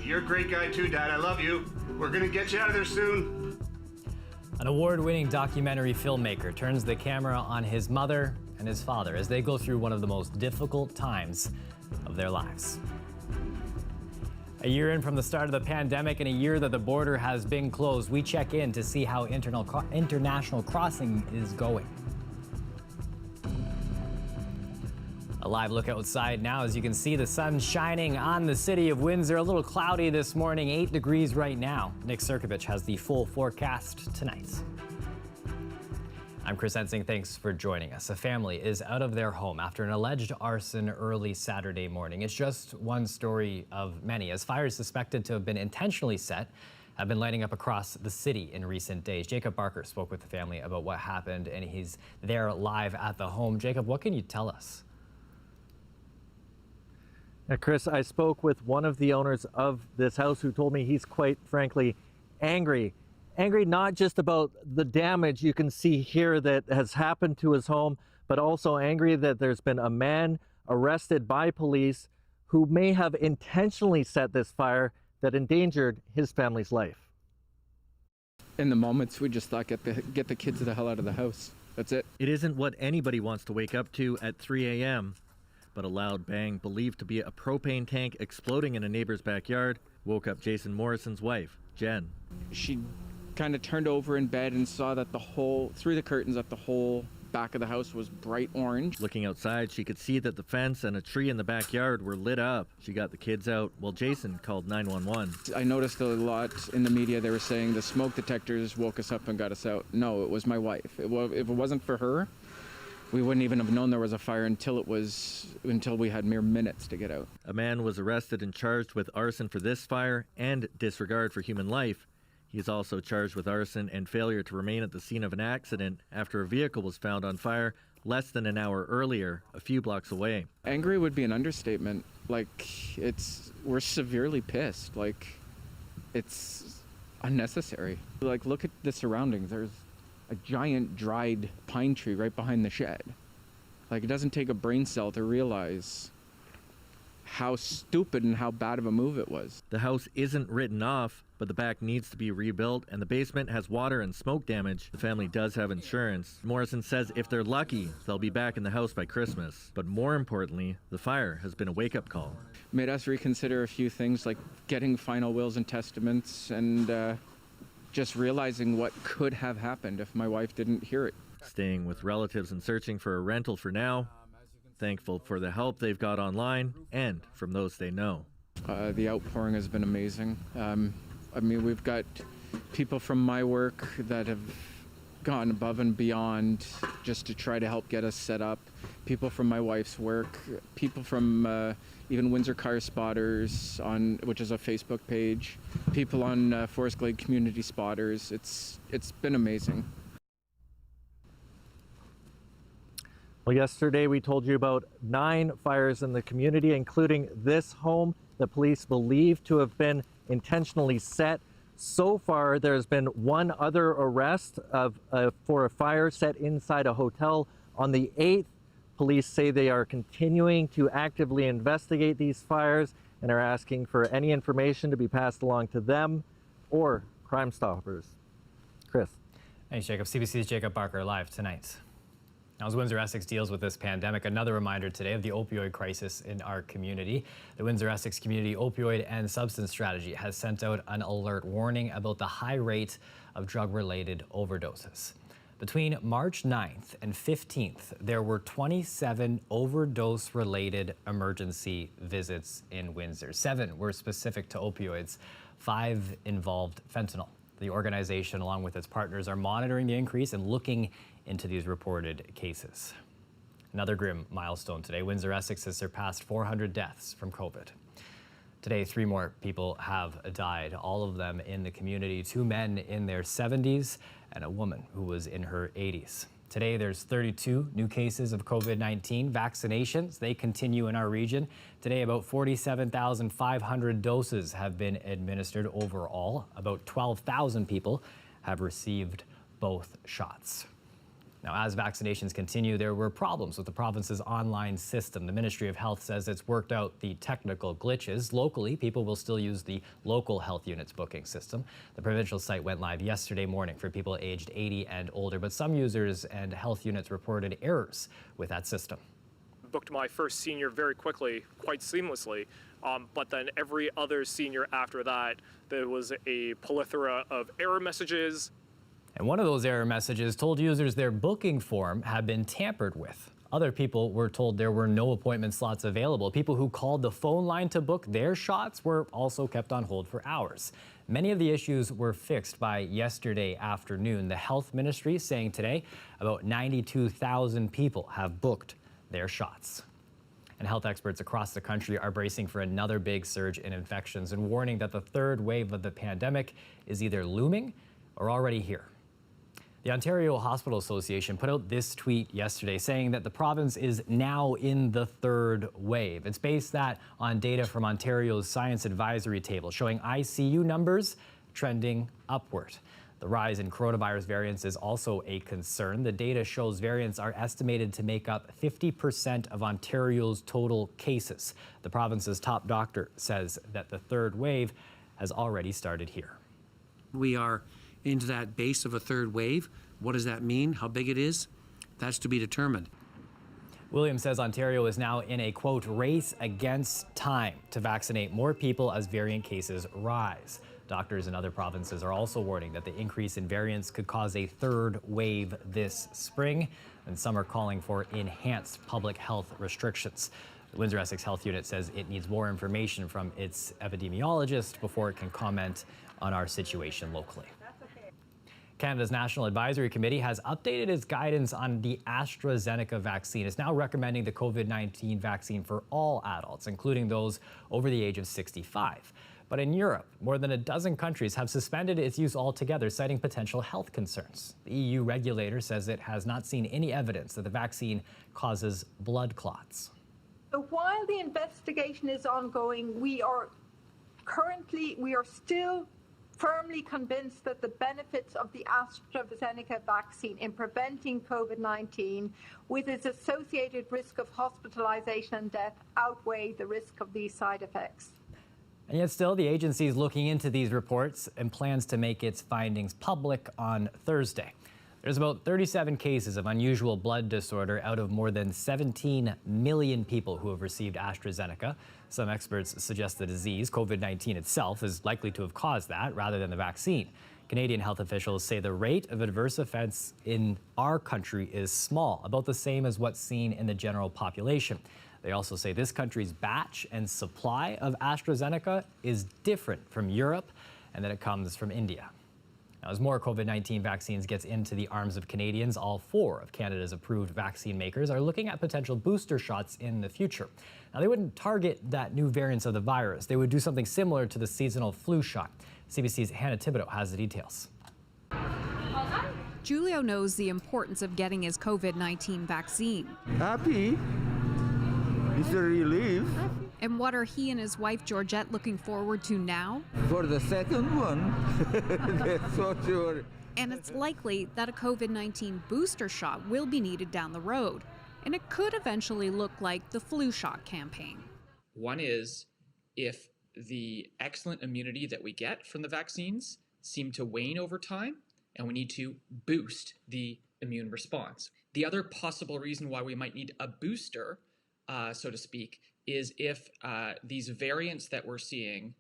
You're a great guy too, Dad. I love you. We're gonna get you out of there soon. An award-winning documentary filmmaker turns the camera on his mother and his father as they go through one of the most difficult times of their lives. A year in from the start of the pandemic and a year that the border has been closed, we check in to see how international crossing is going. A live look outside now. As you can see, the sun shining on the city of Windsor. A little cloudy this morning, 8 degrees right now. Nick Sirkovich has the full forecast tonight. I'm Chris Ensing. Thanks for joining us. A family is out of their home after an alleged arson early Saturday morning. It's just one story of many, as fires suspected to have been intentionally set have been lighting up across the city in recent days. Jacob Barker spoke with the family about what happened, and he's there live at the home. Jacob, what can you tell us? Chris, I spoke with one of the owners of this house who told me he's quite frankly angry. Angry not just about the damage you can see here that has happened to his home, but also angry that there's been a man arrested by police who may have intentionally set this fire that endangered his family's life. In the moments, we just thought, get the kids the hell out of the house. That's it. It isn't what anybody wants to wake up to at 3 a.m. But a loud bang believed to be a propane tank exploding in a neighbor's backyard woke up Jason Morrison's wife, Jen. She kind of turned over in bed and saw that through the curtains, that the whole back of the house was bright orange. Looking outside, she could see that the fence and a tree in the backyard were lit up. She got the kids out while Jason called 911. I noticed a lot in the media, they were saying the smoke detectors woke us up and got us out. No, it was my wife. If it wasn't for her, we wouldn't even have known there was a fire until we had mere minutes to get out. A man was arrested and charged with arson for this fire and disregard for human life. He is also charged with arson and failure to remain at the scene of an accident after a vehicle was found on fire less than an hour earlier, a few blocks away. Angry would be an understatement. We're severely pissed. It's unnecessary. Look at the surroundings. There's a giant dried pine tree right behind the shed. It doesn't take a brain cell to realize how stupid and how bad of a move it was. The house isn't written off, but the back needs to be rebuilt and the basement has water and smoke damage. The family does have insurance. Morrison says if they're lucky, they'll be back in the house by Christmas. But more importantly, the fire has been a wake-up call. Made us reconsider a few things, like getting final wills and testaments and just realizing what could have happened if my wife didn't hear it. Staying with relatives and searching for a rental for now. Thankful for the help they've got online and from those they know. The outpouring has been amazing. We've got people from my work that have gone above and beyond just to try to help get us set up. People from my wife's work, people from even Windsor Car Spotters, which is a Facebook page, people on Forest Glade Community Spotters. It's been amazing. Well, yesterday we told you about 9 fires in the community, including this home the police believe to have been intentionally set. So far, there's been one other arrest for a fire set inside a hotel on the 8th. Police say they are continuing to actively investigate these fires and are asking for any information to be passed along to them or Crime Stoppers. Chris. Thanks, Jacob. CBC's Jacob Barker live tonight. Now, as Windsor Essex deals with this pandemic, another reminder today of the opioid crisis in our community. The Windsor Essex Community Opioid and Substance Strategy has sent out an alert warning about the high rate of drug-related overdoses. Between March 9th and 15th, there were 27 overdose-related emergency visits in Windsor. 7 were specific to opioids. 5 involved fentanyl. The organization, along with its partners, are monitoring the increase and looking into these reported cases. Another grim milestone today. Windsor Essex has surpassed 400 deaths from COVID. Today, 3 more people have died, all of them in the community. 2 men in their 70s and a woman who was in her 80s. Today, there's 32 new cases of COVID-19. Vaccinations, they continue in our region. Today, about 47,500 doses have been administered overall. About 12,000 people have received both shots. Now, as vaccinations continue, there were problems with the province's online system. The Ministry of Health says it's worked out the technical glitches. Locally, people will still use the local health unit's booking system. The provincial site went live yesterday morning for people aged 80 and older, but some users and health units reported errors with that system. Booked my first senior very quickly, quite seamlessly, but then every other senior after that, there was a plethora of error messages. And one of those error messages told users their booking form had been tampered with. Other people were told there were no appointment slots available. People who called the phone line to book their shots were also kept on hold for hours. Many of the issues were fixed by yesterday afternoon. The health ministry saying today about 92,000 people have booked their shots. And health experts across the country are bracing for another big surge in infections and warning that the third wave of the pandemic is either looming or already here. The Ontario Hospital Association put out this tweet yesterday saying that the province is now in the third wave. It's based that on data from Ontario's Science Advisory Table showing ICU numbers trending upward. The rise in coronavirus variants is also a concern. The data shows variants are estimated to make up 50% of Ontario's total cases. The province's top doctor says that the third wave has already started here. We are into that base of a third wave. What does that mean? How big it is? That's to be determined. Williams says Ontario is now in a, quote, race against time to vaccinate more people as variant cases rise. Doctors in other provinces are also warning that the increase in variants could cause a third wave this spring, and some are calling for enhanced public health restrictions. The Windsor Essex Health Unit says it needs more information from its epidemiologist before it can comment on our situation locally. Canada's National Advisory Committee has updated its guidance on the AstraZeneca vaccine. It's now recommending the COVID-19 vaccine for all adults, including those over the age of 65. But in Europe, more than a dozen countries have suspended its use altogether, citing potential health concerns. The EU regulator says it has not seen any evidence that the vaccine causes blood clots. So while the investigation is ongoing, we are still firmly convinced that the benefits of the AstraZeneca vaccine in preventing COVID-19 with its associated risk of hospitalization and death outweigh the risk of these side effects. And yet still, the agency is looking into these reports and plans to make its findings public on Thursday. There's about 37 cases of unusual blood disorder out of more than 17 million people who have received AstraZeneca. Some experts suggest the disease, COVID-19 itself, is likely to have caused that rather than the vaccine. Canadian health officials say the rate of adverse events in our country is small, about the same as what's seen in the general population. They also say this country's batch and supply of AstraZeneca is different from Europe and that it comes from India. Now, as more COVID-19 vaccines gets into the arms of Canadians, all 4 of Canada's approved vaccine makers are looking at potential booster shots in the future. Now, they wouldn't target that new variants of the virus. They would do something similar to the seasonal flu shot. CBC's Hannah Thibodeau has the details. Julio knows the importance of getting his COVID-19 vaccine. Happy. It's a relief. And what are he and his wife Georgette looking forward to now? For the second one, that's for sure. And it's likely that a COVID-19 booster shot will be needed down the road. And it could eventually look like the flu shot campaign. One is if the excellent immunity that we get from the vaccines seem to wane over time, and we need to boost the immune response. The other possible reason why we might need a booster, so to speak, is if these variants that we're seeing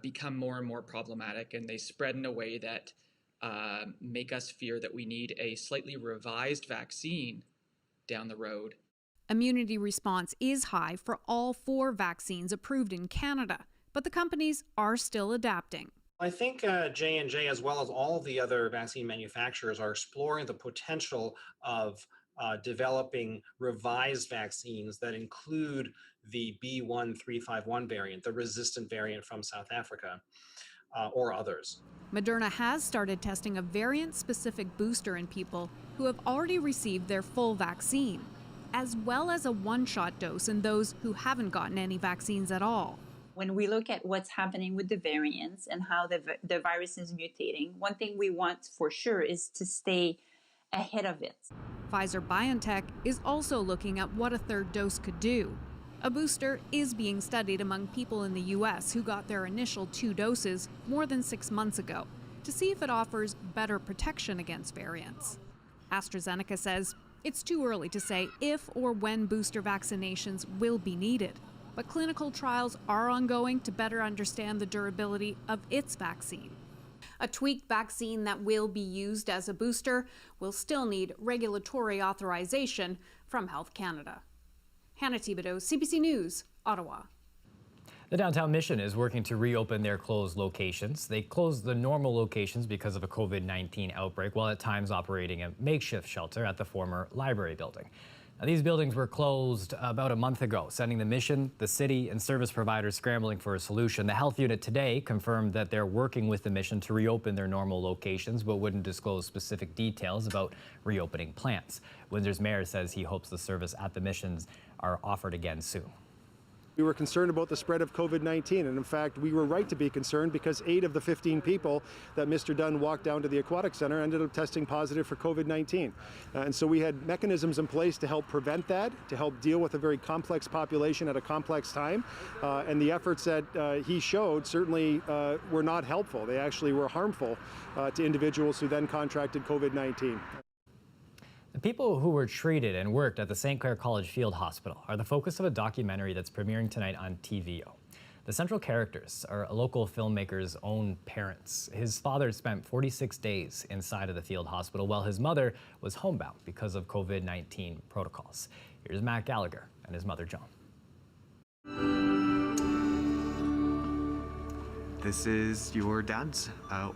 become more and more problematic and they spread in a way that make us fear that we need a slightly revised vaccine down the road. Immunity response is high for all 4 vaccines approved in Canada, but the companies are still adapting. I think J&J, as well as all of the other vaccine manufacturers, are exploring the potential of developing revised vaccines that include the B1351 variant, the resistant variant from South Africa, or others. Moderna has started testing a variant-specific booster in people who have already received their full vaccine, as well as a one-shot dose in those who haven't gotten any vaccines at all. When we look at what's happening with the variants and how the virus is mutating, one thing we want for sure is to stay ahead of it. Pfizer-BioNTech is also looking at what a third dose could do. A booster is being studied among people in the U.S. who got their initial 2 doses more than 6 months ago to see if it offers better protection against variants. AstraZeneca says it's too early to say if or when booster vaccinations will be needed, but clinical trials are ongoing to better understand the durability of its vaccine. A tweaked vaccine that will be used as a booster will still need regulatory authorization from Health Canada. Hannah Thibodeau, CBC News, Ottawa. The Downtown Mission is working to reopen their closed locations. They closed the normal locations because of a COVID-19 outbreak, while at times operating a makeshift shelter at the former library building. Now, these buildings were closed about a month ago, sending the Mission, the city, and service providers scrambling for a solution. The health unit today confirmed that they're working with the Mission to reopen their normal locations, but wouldn't disclose specific details about reopening plans. Windsor's mayor says he hopes the service at the Missions are offered again soon. We were concerned about the spread of COVID-19, and in fact, we were right to be concerned because 8 of the 15 people that Mr. Dunn walked down to the Aquatic Center ended up testing positive for COVID-19. And so we had mechanisms in place to help prevent that, to help deal with a very complex population at a complex time. And the efforts that he showed certainly were not helpful. They actually were harmful to individuals who then contracted COVID-19. The people who were treated and worked at the St. Clair College Field Hospital are the focus of a documentary that's premiering tonight on TVO. The central characters are a local filmmaker's own parents. His father spent 46 days inside of the field hospital while his mother was homebound because of COVID-19 protocols. Here's Matt Gallagher and his mother, Joan. This is your dad's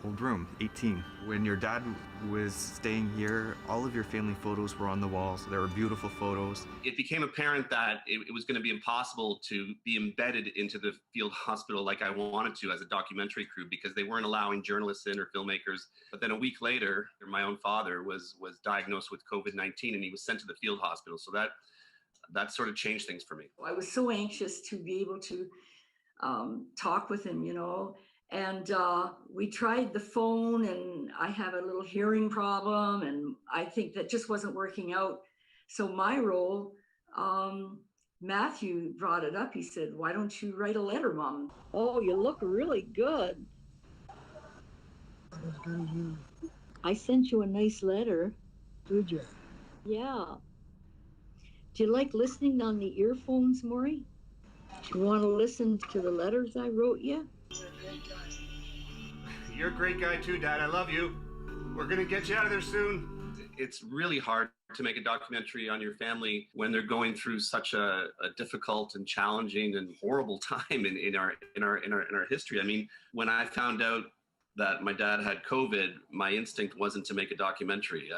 old room, 18. When your dad was staying here, all of your family photos were on the walls. There were beautiful photos. It became apparent that it was going to be impossible to be embedded into the field hospital like I wanted to as a documentary crew because they weren't allowing journalists in or filmmakers. But then a week later, my own father was diagnosed with COVID-19 and he was sent to the field hospital. So that sort of changed things for me. I was so anxious to be able to talk with him, you know, and we tried the phone, and I have a little hearing problem, and I think that just wasn't working out. So my role, Matthew brought it up. He said, "Why don't you write a letter, Mom?" "Oh, you look really good." "I sent you a nice letter." "Did you?" "Yeah." "Do you like listening on the earphones, Maury? Do you want to listen to the letters I wrote you?" You're a great guy too, Dad. I love you. We're gonna get you out of there soon. It's really hard to make a documentary on your family when they're going through such a difficult and challenging and horrible time in our history. I mean, when I found out that my dad had COVID, my instinct wasn't to make a documentary.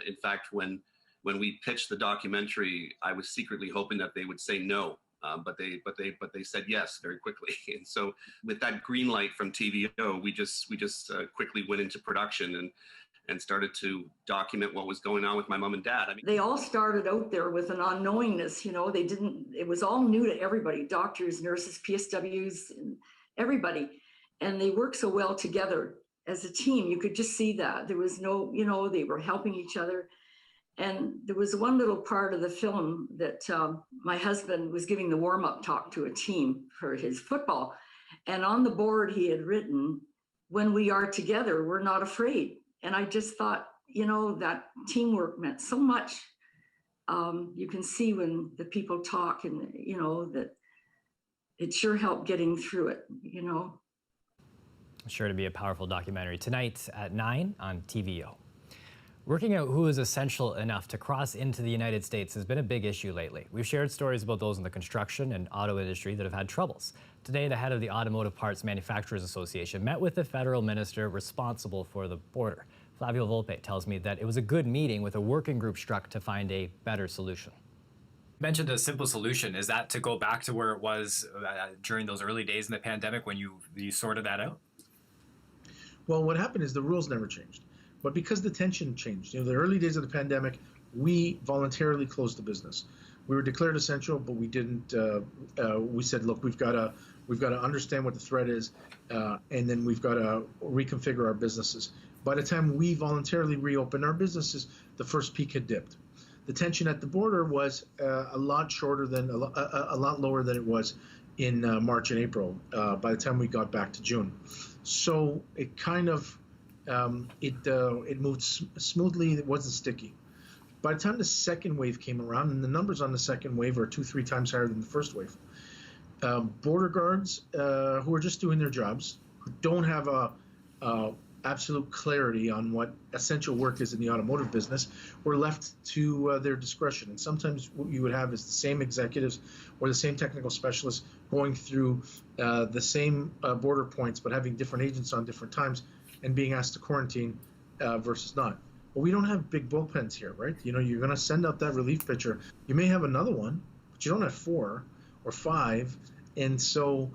In fact, when we pitched the documentary, I was secretly hoping that they would say no. But they said yes very quickly, and so with that green light from TVO, we just quickly went into production and started to document what was going on with my mom and dad. I mean, they all started out there with an unknowingness, you know. It was all new to everybody: doctors, nurses, PSWs, and everybody, and they worked so well together as a team. You could just see that there was no, you know, they were helping each other. And there was one little part of the film that my husband was giving the warm-up talk to a team for his football. And on the board he had written, "When we are together, we're not afraid." And I just thought, you know, that teamwork meant so much. You can see when the people talk, and, you know, that it sure helped getting through it, you know. Sure to be a powerful documentary tonight at 9 on TVO. Working out who is essential enough to cross into the United States has been a big issue lately. We've shared stories about those in the construction and auto industry that have had troubles. Today, the head of the Automotive Parts Manufacturers Association met with the federal minister responsible for the border. Flavio Volpe tells me that it was a good meeting with a working group struck to find a better solution. You mentioned a simple solution. Is that to go back to where it was during those early days in the pandemic when you sorted that out? Well, what happened is the rules never changed. But because the tension changed, you know, the early days of the pandemic, we voluntarily closed the business. We were declared essential, but we didn't. We said, look, we've got to understand what the threat is, and then we've got to reconfigure our businesses. By the time we voluntarily reopened our businesses, the first peak had dipped. The tension at the border was a lot shorter than a lot lower than it was in March and April. By the time we got back to June, so it kind of it moved smoothly. It wasn't sticky. By the time the second wave came around, and the numbers on the second wave are 2-3 times higher than the first wave, border guards who are just doing their jobs, who don't have a absolute clarity on what essential work is in the automotive business, were left to their discretion. And sometimes what you would have is the same executives or the same technical specialists going through the same border points, but having different agents on different times and being asked to quarantine versus not. But we don't have big bullpens here, right? You know, you're going to send out that relief pitcher. You may have another one, but you don't have 4 or 5. And so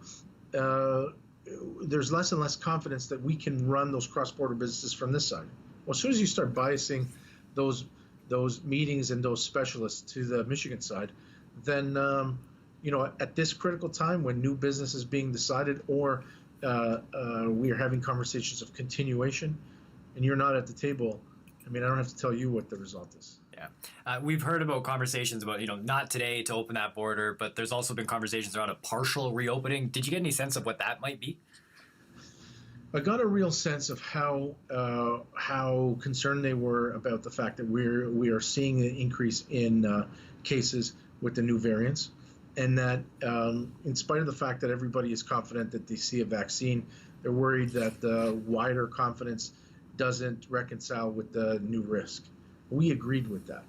there's less and less confidence that we can run those cross-border businesses from this side. Well, as soon as you start biasing those meetings and those specialists to the Michigan side, then, you know, at this critical time when new business is being decided or we are having conversations of continuation and you're not at the table, I mean, I don't have to tell you what the result is. Yeah. We've heard about conversations about, you know, not today to open that border, but there's also been conversations around a partial reopening. Did you get any sense of what that might be? I got a real sense of how concerned they were about the fact that we are seeing an increase in cases with the new variants, and that in spite of the fact that everybody is confident that they see a vaccine, they're worried that the wider confidence doesn't reconcile with the new risk. We agreed with that.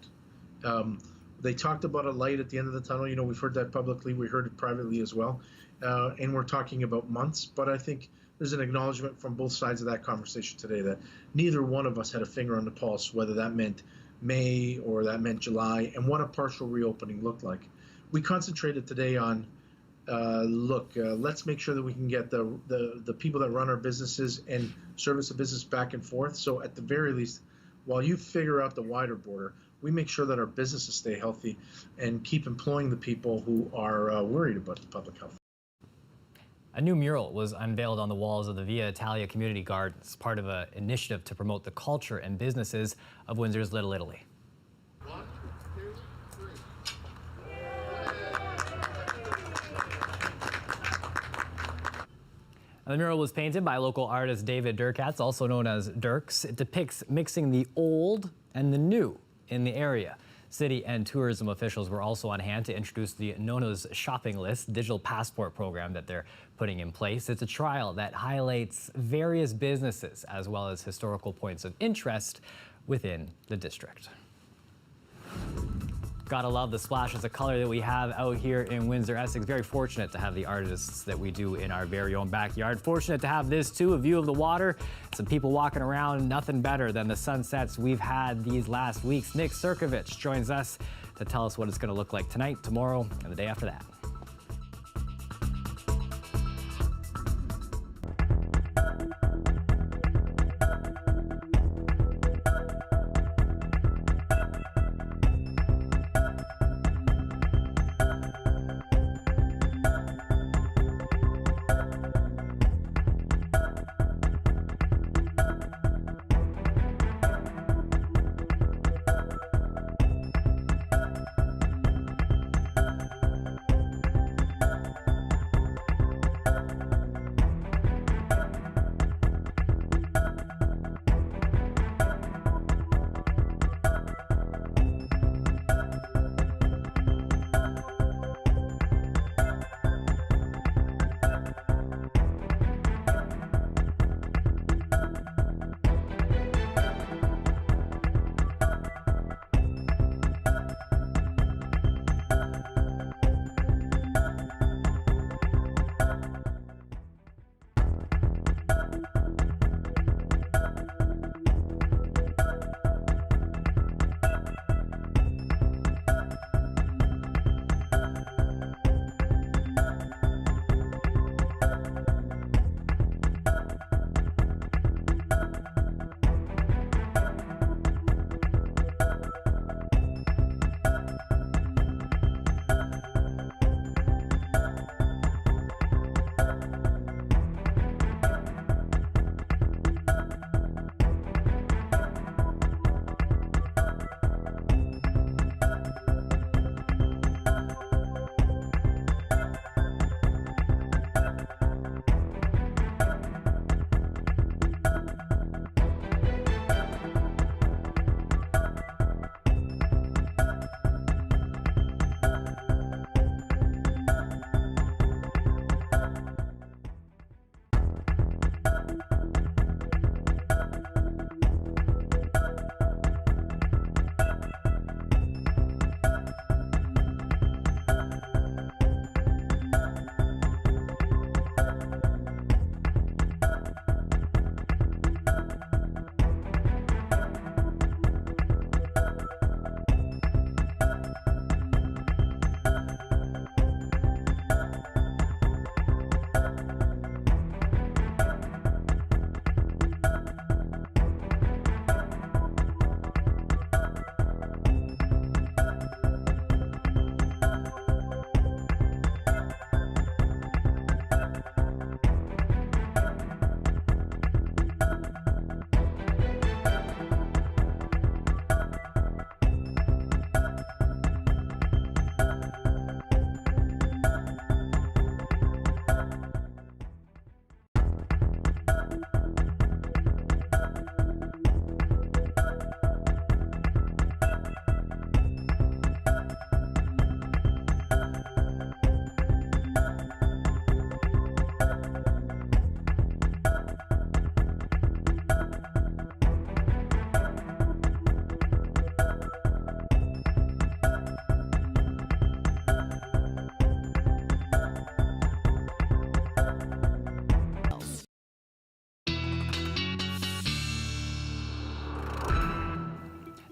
They talked about a light at the end of the tunnel. You know, we've heard that publicly. We heard it privately as well. And we're talking about months. But I think there's an acknowledgement from both sides of that conversation today that neither one of us had a finger on the pulse, whether that meant May or that meant July, and what a partial reopening looked like. We concentrated today on, let's make sure that we can get the people that run our businesses and service the business back and forth. So at the very least, while you figure out the wider border, we make sure that our businesses stay healthy and keep employing the people who are worried about the public health. A new mural was unveiled on the walls of the Via Italia Community Gardens, part of an initiative to promote the culture and businesses of Windsor's Little Italy. The mural was painted by local artist David Durkatz, also known as Dirks. It depicts mixing the old and the new in the area. City and tourism officials were also on hand to introduce the Nona's Shopping List digital passport program that they're putting in place. It's a trial that highlights various businesses as well as historical points of interest within the district. Gotta love the splashes of color that we have out here in Windsor Essex. Very fortunate to have the artists that we do in our very own backyard. Fortunate to have this too, a view of the water, some people walking around. Nothing better than the sunsets we've had these last weeks. Nick Sirkovich joins us to tell us what it's gonna look like tonight, tomorrow, and the day after that.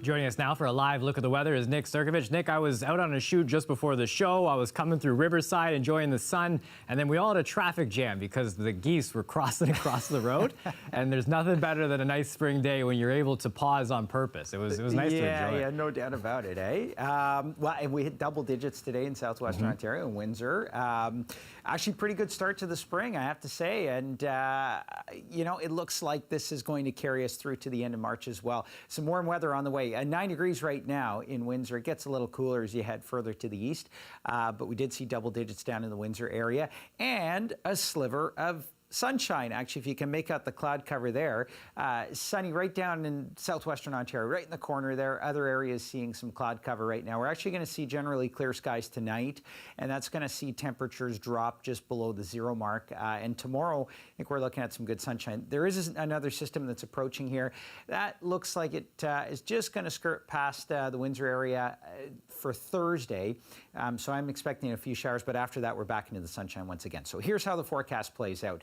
Joining us now for a live look at the weather is Nick Sirkovich. Nick, I was out on a shoot just before the show. I was coming through Riverside, enjoying the sun, and then we all had a traffic jam because the geese were crossing across the road. And there's nothing better than a nice spring day when you're able to pause on purpose. It was nice to enjoy. Yeah, no doubt about it, eh? Well, and we hit double digits today in southwestern Ontario and Windsor. Actually, pretty good start to the spring, I have to say. And, you know, it looks like this is going to carry us through to the end of March as well. Some warm weather on the way. 9 degrees right now in Windsor. It gets a little cooler as you head further to the east, but we did see double digits down in the Windsor area and a sliver of sunshine. Actually, if you can make out the cloud cover there, sunny right down in southwestern Ontario, right in the corner there. Other areas seeing some cloud cover right now. We're actually going to see generally clear skies tonight, and that's going to see temperatures drop just below the 0 mark. And tomorrow, I think we're looking at some good sunshine. There is another system that's approaching here. That looks like it is just going to skirt past the Windsor area for Thursday. So I'm expecting a few showers, but after that, we're back into the sunshine once again. So here's how the forecast plays out.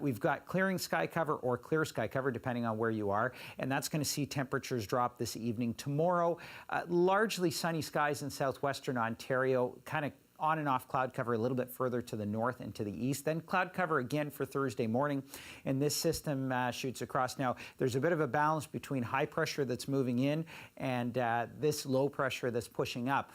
We've got clearing sky cover or clear sky cover, depending on where you are, and that's going to see temperatures drop this evening. Tomorrow, largely sunny skies in southwestern Ontario, kind of on and off cloud cover a little bit further to the north and to the east. Then cloud cover again for Thursday morning. And this system shoots across. Now, there's a bit of a balance between high pressure that's moving in and this low pressure that's pushing up.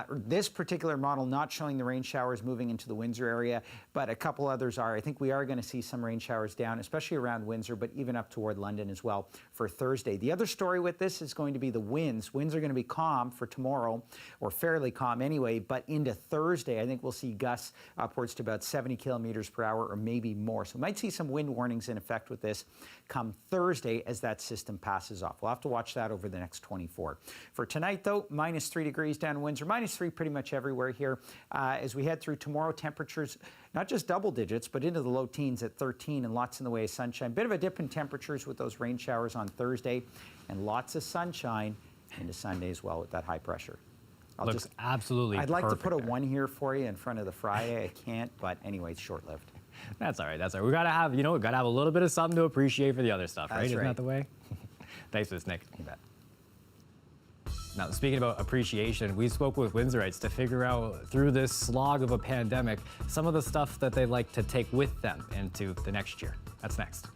This particular model not showing the rain showers moving into the Windsor area, but a couple others are. I think we are going to see some rain showers down, especially around Windsor, but even up toward London as well for Thursday. The other story with this is going to be the winds. Winds are going to be calm for tomorrow, or fairly calm anyway, but into Thursday, I think we'll see gusts upwards to about 70 kilometers per hour or maybe more. So we might see some wind warnings in effect with this come Thursday as that system passes off. We'll have to watch that over the next 24. For tonight, though, -3 degrees down in Windsor, -3 pretty much everywhere here. As we head through tomorrow, temperatures not just double digits, but into the low teens at 13 and lots in the way of sunshine. Bit of a dip in temperatures with those rain showers on Thursday and lots of sunshine into Sunday as well with that high pressure. Looks absolutely I'd like to put a perfect 1 here for you in front of the Friday. I can't, but anyway, it's short-lived. That's all right. That's all right. We gotta have, we gotta have a little bit of something to appreciate for the other stuff, right? That's Isn't right. that the way? Thanks for this, Nick. You bet. Now, speaking about appreciation, we spoke with Windsorites to figure out, through this slog of a pandemic, some of the stuff that they like to take with them into the next year. That's next.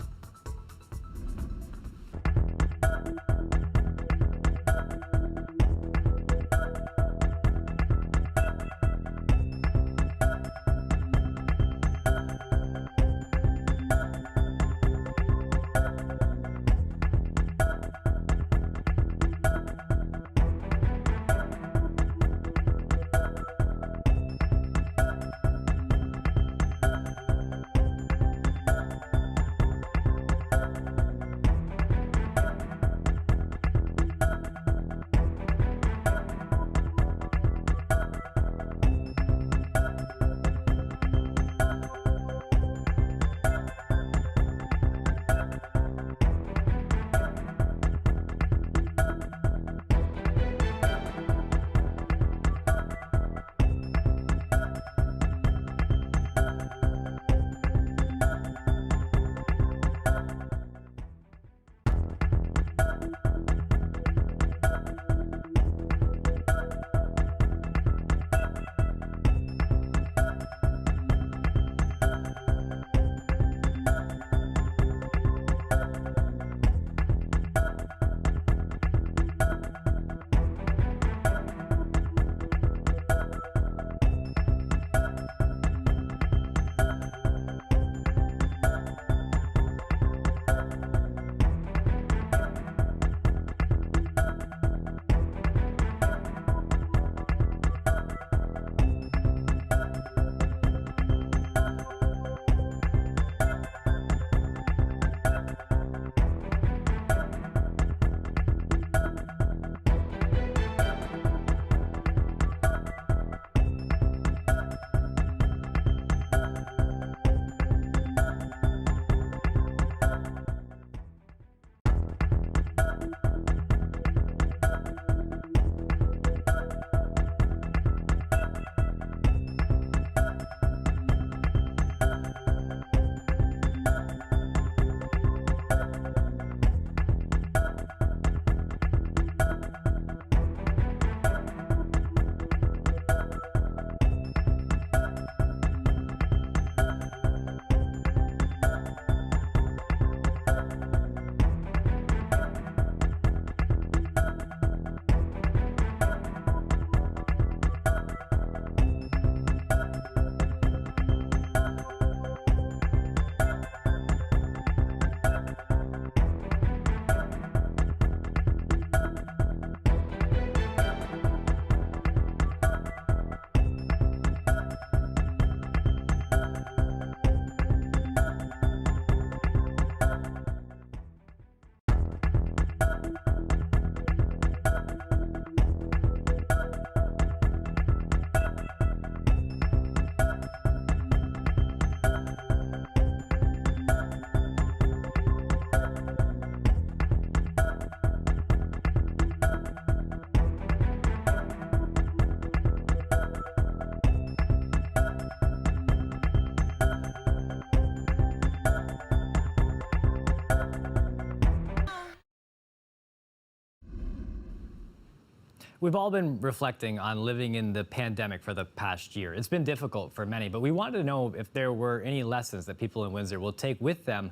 We've all been reflecting on living in the pandemic for the past year. It's been difficult for many, but we wanted to know if there were any lessons that people in Windsor will take with them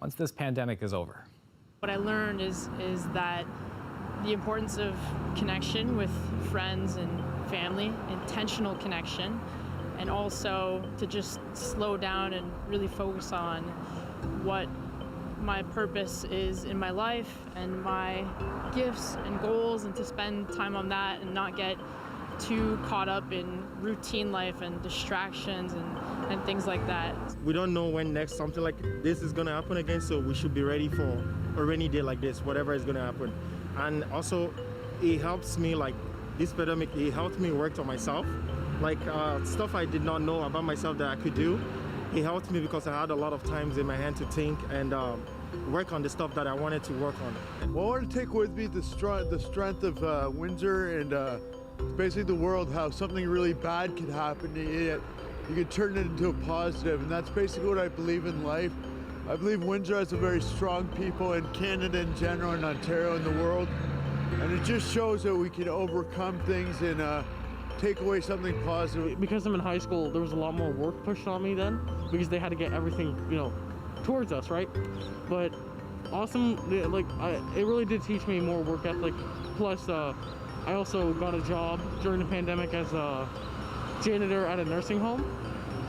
once this pandemic is over. What I learned is that the importance of connection with friends and family, intentional connection, and also to just slow down and really focus on what my purpose is in my life and my gifts and goals, and to spend time on that and not get too caught up in routine life and distractions and things like that. We don't know when next something like this is going to happen again, so we should be ready for a rainy day like this, whatever is going to happen. And also, it helps me, like this pandemic, it helped me work on myself. Like stuff I did not know about myself that I could do. It helped me because I had a lot of times in my hand to think and work on the stuff that I wanted to work on. Well, I want to take with me the strength of Windsor and basically the world, how something really bad could happen, yet you can turn it into a positive, and that's basically what I believe in life. I believe Windsor has a very strong people, in Canada in general, and Ontario in the world, and it just shows that we can overcome things and take away something positive. Because I'm in high school, there was a lot more work pushed on me then, because they had to get everything, towards us, right? But awesome, like it really did teach me more work ethic. Plus, I also got a job during the pandemic as a janitor at a nursing home,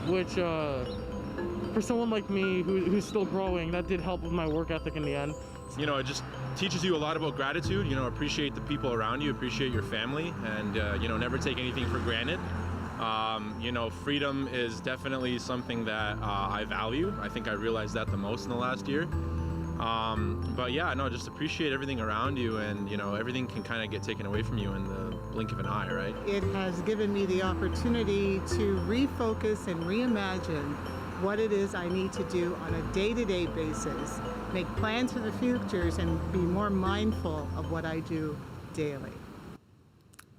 which for someone like me who's still growing, that did help with my work ethic in the end. It just teaches you a lot about gratitude, appreciate the people around you, appreciate your family, and, never take anything for granted. Freedom is definitely something that I value. I think I realized that the most in the last year. But yeah, just appreciate everything around you, and, everything can kind of get taken away from you in the blink of an eye, right? It has given me the opportunity to refocus and reimagine what it is I need to do on a day-to-day basis, make plans for the futures, and be more mindful of what I do daily.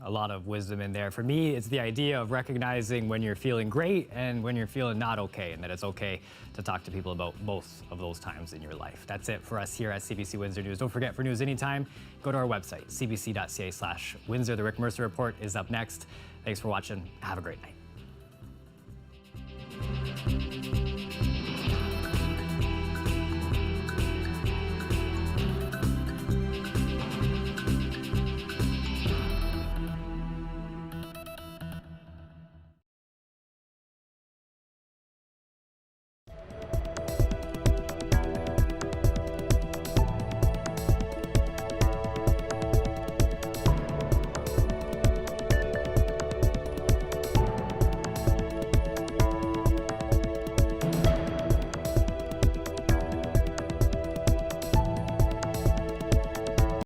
A lot of wisdom in there. For me, it's the idea of recognizing when you're feeling great and when you're feeling not okay, and that it's okay to talk to people about both of those times in your life. That's it for us here at CBC Windsor News. Don't forget, for news anytime, go to our website, cbc.ca/Windsor. The Rick Mercer Report is up next. Thanks for watching. Have a great night.